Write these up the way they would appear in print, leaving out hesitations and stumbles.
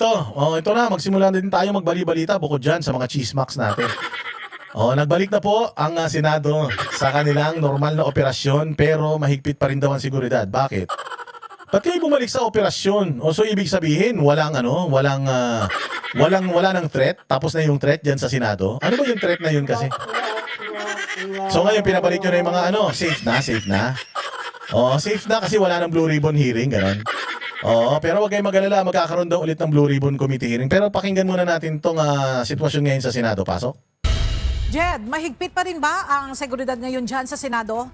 Ito na, magsimula na din tayo magbali-balita bukod dyan sa mga chismax natin. Nagbalik na po ang Senado sa kanilang normal na operasyon pero mahigpit pa rin daw ang seguridad. Bakit? Ba't kayo bumalik sa operasyon? So ibig sabihin, wala nang threat, tapos na yung threat dyan sa Senado? Ano ba yung threat na yun kasi? So ngayon, pinabalik nyo na yung mga safe na. Safe na kasi wala nang Blue Ribbon hearing, gano'n. Pero wag kayong mag-alala, magkakaroon daw ulit ng Blue Ribbon Committee hearing. Pero pakinggan muna natin tong sitwasyon ngayon sa Senado. Pasok. Jed, mahigpit pa rin ba ang seguridad ngayon dyan sa Senado?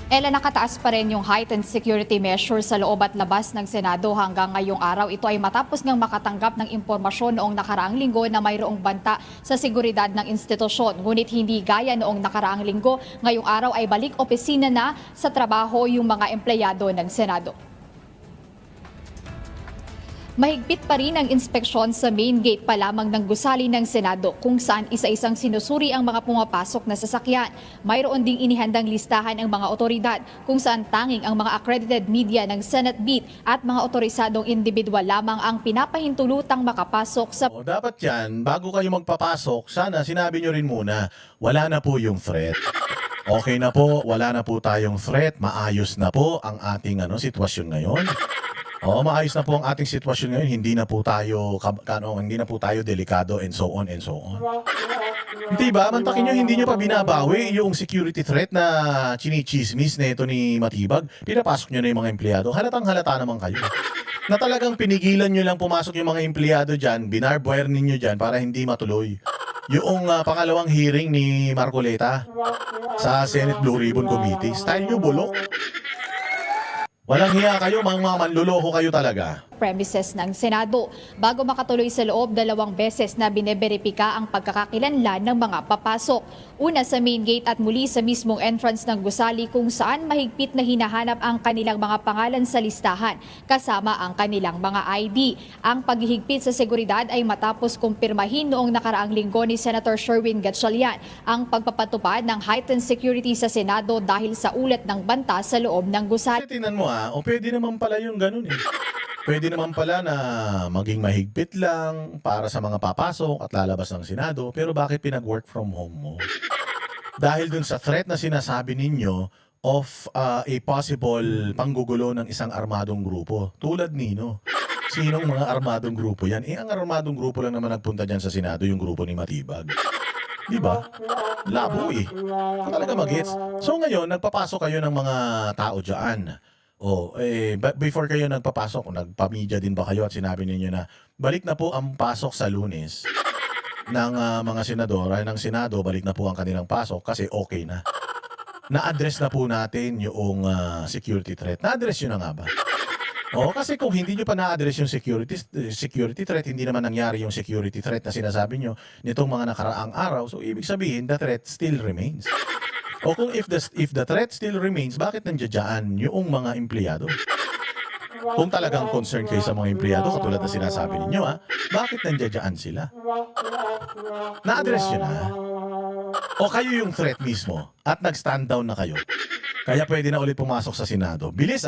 Ella, nakataas pa rin yung heightened security measures sa loob at labas ng Senado hanggang ngayong araw. Ito ay matapos ngang makatanggap ng impormasyon noong nakaraang linggo na mayroong banta sa seguridad ng institusyon. Ngunit hindi gaya noong nakaraang linggo, ngayong araw ay balik opisina na sa trabaho yung mga empleyado ng Senado. Mahigpit pa rin ang inspeksyon sa main gate pa lamang ng gusali ng Senado kung saan isa-isang sinusuri ang mga pumapasok na sasakyan. Mayroon ding inihandang listahan ang mga otoridad kung saan tanging ang mga accredited media ng Senate Beat at mga otorisadong individual lamang ang pinapahintulutang makapasok sa... Dapat yan, bago kayo magpapasok, sana sinabi nyo rin muna, wala na po yung threat. Okay na po, wala na po tayong threat, maayos na po ang ating sitwasyon ngayon. Maayos na po ang ating sitwasyon ngayon. Hindi na po tayo delikado and so on and so on. Hindi ba? Mantakin nyo, hindi nyo pa binabawi yung security threat na chinichismis na ito ni Matibag. Pinapasok nyo na yung mga empleyado. Halatang halata naman kayo. Na talagang pinigilan nyo lang pumasok yung mga empleyado dyan, binarbwire ninyo dyan para hindi matuloy. Yung pangalawang hearing ni Marcoleta sa Senate Blue Ribbon Committee. Style nyo bulok. Walang hiya kayo, mga manluloko kayo talaga. Premises ng Senado. Bago makatuloy sa loob, 2 beses na bineberipika ang pagkakakilanlan ng mga papasok. Una sa main gate at muli sa mismong entrance ng gusali kung saan mahigpit na hinahanap ang kanilang mga pangalan sa listahan kasama ang kanilang mga ID. Ang paghihigpit sa seguridad ay matapos kumpirmahin noong nakaraang linggo ni Senator Sherwin Gatchalian ang pagpapatupad ng heightened security sa Senado dahil sa ulat ng banta sa loob ng gusali. Tingnan mo pwede naman pala yung ganun eh. Pwede naman pala na maging mahigpit lang para sa mga papasok at lalabas ng Senado, pero bakit pinag-work from home mo? Dahil dun sa threat na sinasabi ninyo of a possible panggugulo ng isang armadong grupo. Tulad nino. Sinong mga armadong grupo yan? Ang armadong grupo lang naman nagpunta dyan sa Senado, yung grupo ni Matibag. Diba? Labo eh. Talaga mag-hits. So ngayon, nagpapasok kayo ng mga tao dyan. Before kayo nagpapasok, nagpa-media din ba kayo at sinabi ninyo na balik na po ang pasok sa Lunes ng mga senador, ng Senado, balik na po ang kanilang pasok kasi okay na. Na-address na po natin yung security threat. Na-address yun na nga ba? Kasi kung hindi nyo pa na-address yung security threat, hindi naman nangyari yung security threat na sinasabi nyo nitong mga nakaraang araw, so ibig sabihin, the threat still remains. Kung if the threat still remains, bakit nandiyan yung mga empleyado? Kung talagang concerned kayo sa mga empleyado, katulad na sinasabi ninyo, bakit nandiyan sila? Na-address nyo na? O kayo yung threat mismo at nag-stand down na kayo? Kaya pwede na ulit pumasok sa Senado. Bilis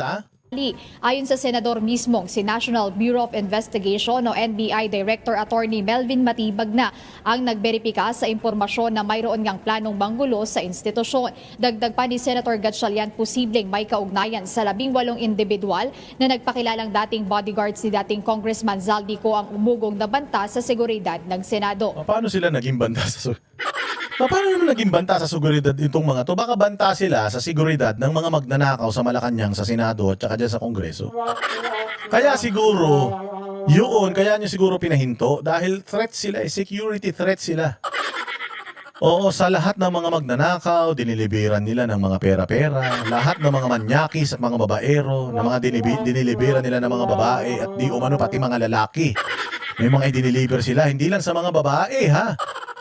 Ayon sa senador mismong, si National Bureau of Investigation o NBI Director Attorney Melvin Matibag na ang nagberipika sa impormasyon na mayroon ngang planong manggulo sa institusyon. Dagdag pa ni Senator Gatchalian, posibleng may kaugnayan sa 18 individual na nagpakilalang dating bodyguards ni dating Congressman Zaldico ang umugong na banta sa seguridad ng Senado. Paano sila naging banta sa Paano naman naging banta sa seguridad itong mga to? Baka banta sila sa seguridad ng mga magnanakaw sa Malacanang, sa Senado at saka dyan sa Kongreso. Kaya siguro, kaya nyo siguro pinahinto dahil threat sila, security threat sila. Sa lahat ng mga magnanakaw, diniliberan nila ng mga pera-pera, lahat ng mga manyakis at mga babaero, ng mga diniliberan nila ng mga babae at di umano pati mga lalaki. May mga idiniliber sila, hindi lang sa mga babae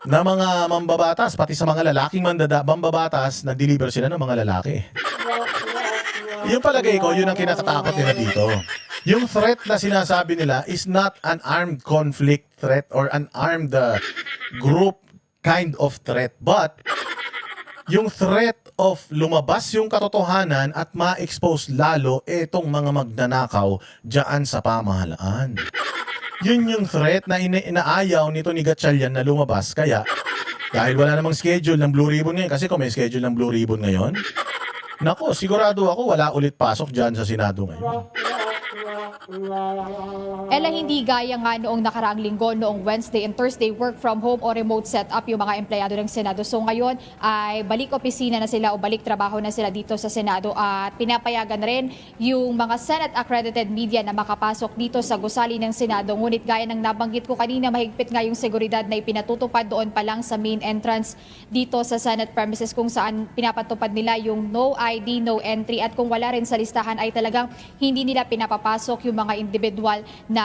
na mga mambabatas, pati sa mga lalaking mambabatas, nag-deliver sila ng mga lalaki. Yung palagay ko, yun ang kinakatakot nila dito. Yung threat na sinasabi nila is not an armed conflict threat or an armed group kind of threat, but yung threat of lumabas yung katotohanan at ma-expose lalo itong mga magnanakaw dyan sa pamahalaan. Yun yung threat na inaayaw nito ni Gatchalian na lumabas. Kaya, dahil wala namang schedule ng Blue Ribbon ngayon, kasi kung may schedule ng Blue Ribbon ngayon, nako, sigurado ako wala ulit pasok dyan sa Senado ngayon. Ella, hindi gaya nga noong nakaraang linggo, noong Wednesday and Thursday, work from home o remote setup yung mga empleyado ng Senado. So ngayon ay balik opisina na sila o balik trabaho na sila dito sa Senado at pinapayagan rin yung mga Senate accredited media na makapasok dito sa gusali ng Senado. Ngunit gaya ng nabanggit ko kanina, mahigpit nga yung seguridad na ipinatutupad doon pa lang sa main entrance dito sa Senate premises kung saan pinapatupad nila yung no ID, no entry at kung wala rin sa listahan ay talagang hindi nila pinapapasok yung mga individual na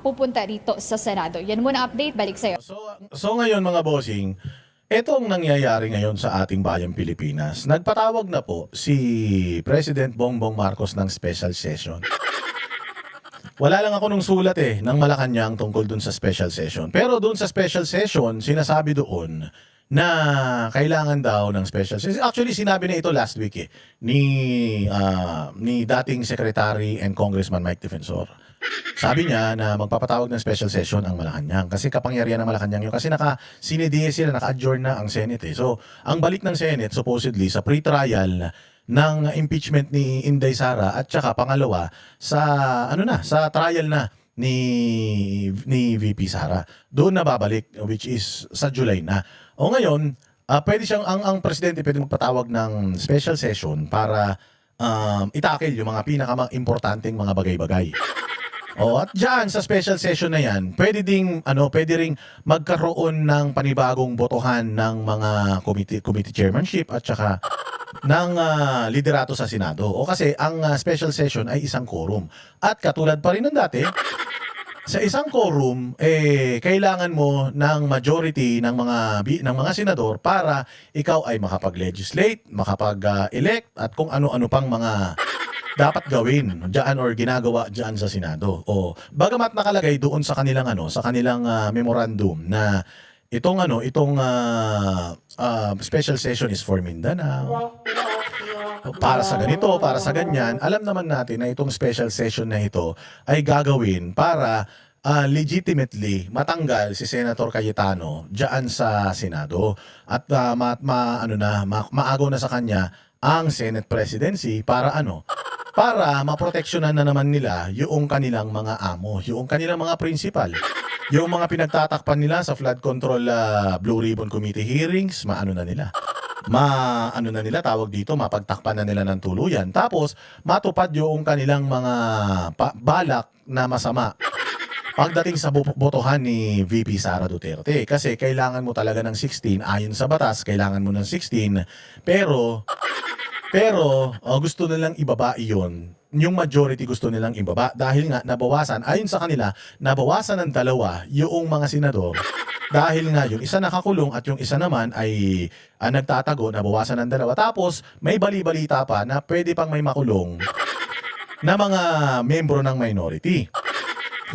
pupunta rito sa Senado. Yan muna update, balik sa'yo. So ngayon mga bossing, etong nangyayari ngayon sa ating bayang Pilipinas. Nagpatawag na po si President Bongbong Marcos ng special session. Wala lang ako nung sulat ng Malacanang tungkol dun sa special session. Pero dun sa special session, sinasabi doon na kailangan daw ng special session. Actually, sinabi na ito last week ni dating Secretary and Congressman Mike Defensor. Sabi niya na magpapatawag ng special session ang Malacanang kasi kapangyarihan ng Malacanang yun kasi naka-sinediye sila, naka-adjourn na ang Senate. So, ang balik ng Senate supposedly sa pre-trial ng impeachment ni Inday Sara at saka pangalawa sa sa trial na ni VP Sara. Doon na babalik which is sa July na. O ngayon, pwede siyang ang presidente pwede magpatawag ng special session para itakil yung mga pinaka-importanteng mga bagay-bagay. At diyan sa special session na 'yan, pwede ring magkaroon ng panibagong botohan ng mga committee chairmanship at saka ng liderato sa Senado. O kasi ang special session ay isang quorum. At katulad pa rin ng dati, sa isang quorum kailangan mo ng majority ng mga senador para ikaw ay makapag-legislate, makapag-elect at kung ano-ano pang mga dapat gawin diyan or ginagawa diyan sa Senado. Bagamat nakalagay doon sa kanilang memorandum na itong special session is for Mindanao. Para sa ganito, para sa ganyan, alam naman natin na itong special session na ito ay gagawin para legitimately matanggal si Senator Cayetano diyan sa Senado at maagaw na sa kanya ang Senate presidency para para maproteksyonan na naman nila yung kanilang mga amo, yung kanilang mga principal. Yung mga pinagtatakpan nila sa flood control Blue Ribbon Committee hearings, tawag dito, mapagtakpan na nila ng tuluyan. Tapos, matupad yung kanilang mga balak na masama pagdating sa botohan ni VP Sara Duterte. Kasi kailangan mo talaga ng 16, ayon sa batas, kailangan mo ng 16. Pero gusto nilang ibaba iyon. Yung majority gusto nilang ibaba dahil nga ayon sa kanila, nabawasan ng 2 yung mga senador. Dahil nga yung isa nakakulong at yung isa naman ay nagtatago, nabawasan ng 2. Tapos may bali-balita pa na pwede pang may makulong na mga membro ng minority.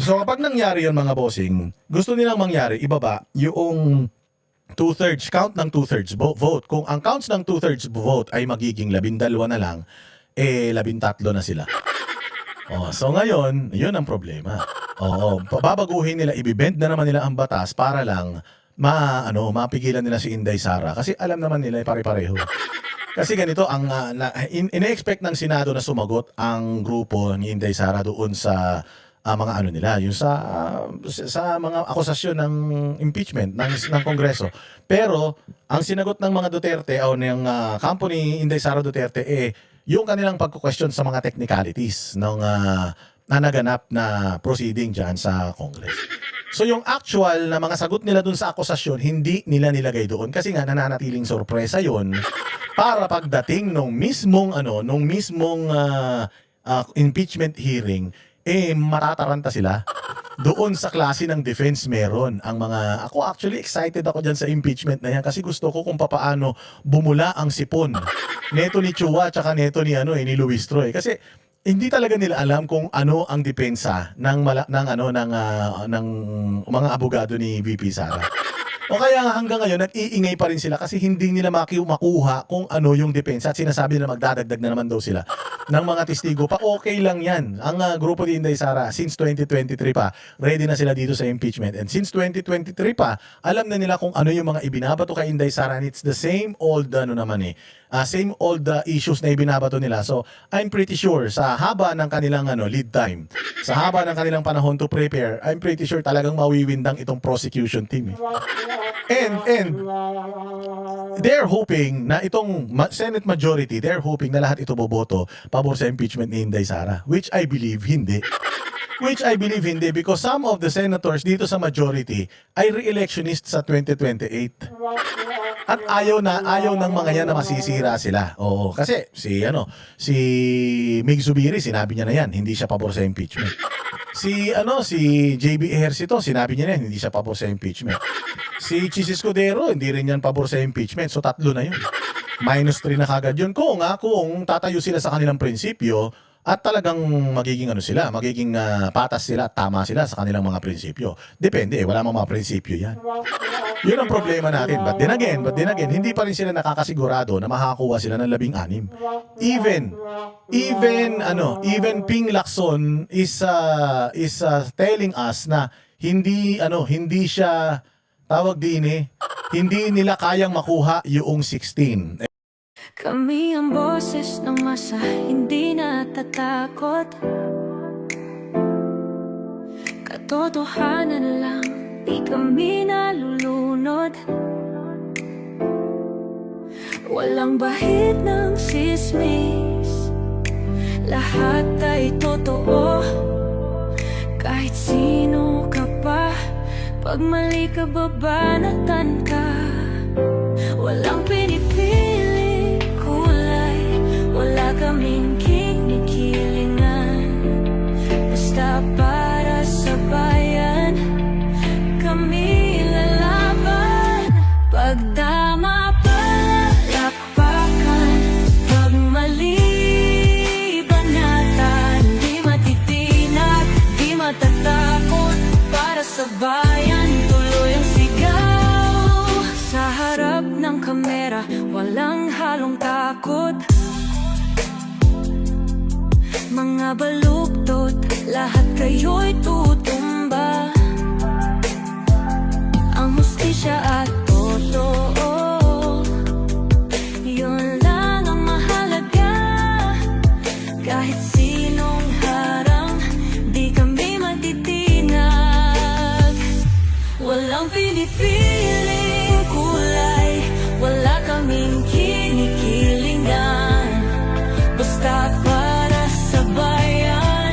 So kapag nangyari yun mga bossing, gusto nilang mangyari, ibaba yung 2/3, count ng 2/3 vote. Kung ang counts ng 2/3 vote ay magiging 12 na lang, 13 na sila. So ngayon, yun ang problema. Babaguhin nila, ibibend na naman nila ang batas para lang mapigilan nila si Inday Sara kasi alam naman nila pare-pareho. Kasi ganito ang ine-expect ng Senado na sumagot ang grupo ni Inday Sara doon sa mga nila, yung sa mga akusasyon ng impeachment ng Kongreso. Pero ang sinagot ng mga Duterte o ng kampo ni Inday Sara Duterte yung kanilang pagko-question sa mga technicalities ng naganap na proceeding diyan sa Congress. So yung actual na mga sagot nila dun sa akusasyon, hindi nila nilagay doon kasi nga nananatiling sorpresa yon para pagdating nung mismong impeachment hearing matataranta sila. Doon sa klase ng defense meron ang ako actually excited ako diyan sa impeachment na yan kasi gusto ko kung papaano bumula ang sipon neto ni Chua at neto ni ni Luis Troy kasi hindi talaga nila alam kung ano ang depensa ng mga abogado ni VP Sara. O kaya nga hanggang ngayon, nag-iingay pa rin sila kasi hindi nila makuha kung ano yung depensa at sinasabi nila magdadagdag na naman daw sila ng mga testigo pa. Okay lang yan. Ang grupo ni Inday Sara, since 2023 pa, ready na sila dito sa impeachment. And since 2023 pa, alam na nila kung ano yung mga ibinabato kay Inday Sara and it's the same old same old issues na ibinabato nila. So, I'm pretty sure sa haba ng kanilang lead time, sa haba ng kanilang panahon to prepare, I'm pretty sure talagang mawiwindang itong prosecution team. And they're hoping na itong Senate majority, they're hoping na lahat ito boboto pabor sa impeachment ni Inday Sara, which I believe hindi. Because some of the senators dito sa majority ay re-electionist sa 2028. At ayaw ng mga yan na masisira sila. Oo, kasi si Mig Zubiri, sinabi niya na yan, hindi siya pabor sa impeachment. Si JB Ejercito, sinabi niya na yan, hindi siya pabor sa impeachment. Si Chis Escudero, hindi rin yan pabor sa impeachment. So 3 na yun. -3 na kagad yun. Kung tatayo sila sa kanilang prinsipyo at talagang magiging patas sila at tama sila sa kanilang mga prinsipyo. Depende, wala mga prinsipyo yan. Yun ang problema natin. But then again, hindi pa rin sila nakakasigurado na makakakuha sila ng 16. Even Ping Lacson is telling us na hindi siya hindi nila kayang makuha yung 16. Kami ang boses ng masa, hindi natatakot. Katotohanan lang, di kami nalulunod. Walang bahid ng sismis, lahat ay totoo. Kahit sino ka pa, pag mali ka babanatan ka. Walang pinipili kulay, wala kaming kinikilingan. Basta para sa bayan, kami lalaban. Pag tama palakpakan, pag mali banatan. Di matitinag, di matatakot, para sa bayan tuloy ang sigaw. Sa harap ng kamera, walang halong takot. Mga baluktot, lahat kayo'y tutumba. Ang hustisya at totoo, yun lang ang mahalaga. Kahit sinong harang, di kami matitinag. Walang pinipiling kulay, wala kaming kinikilingan. Basta para sa bayan,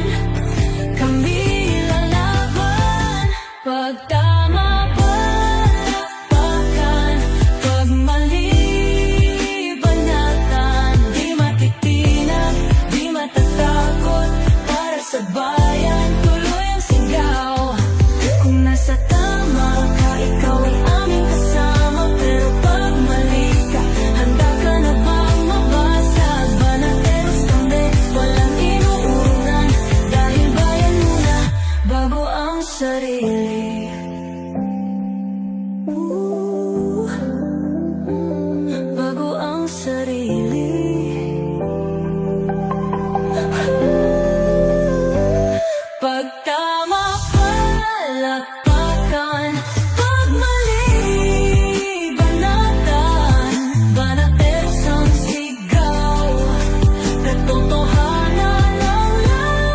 kami lalaban. Pag tama palakpakan, pag mali banatan. Di matitinag, di matatakot, para sa bayan tuloy ang sigaw. Kung nasa tama ka, ikaw ay aming kasama. Pero pag mali ka, handa ka na bang mabasag? Banateros kami, walang inuunan. Dahil bayan muna, bago ang sarili. Bago ang sarili. Pag tama palakpakan, pag mali banatan. Banateros ang sigaw, katotohanan ang laban.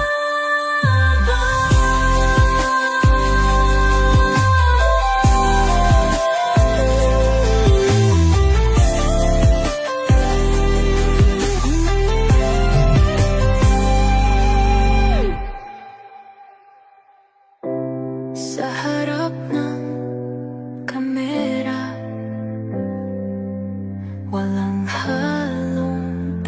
Sa harap ng kamera, walang halong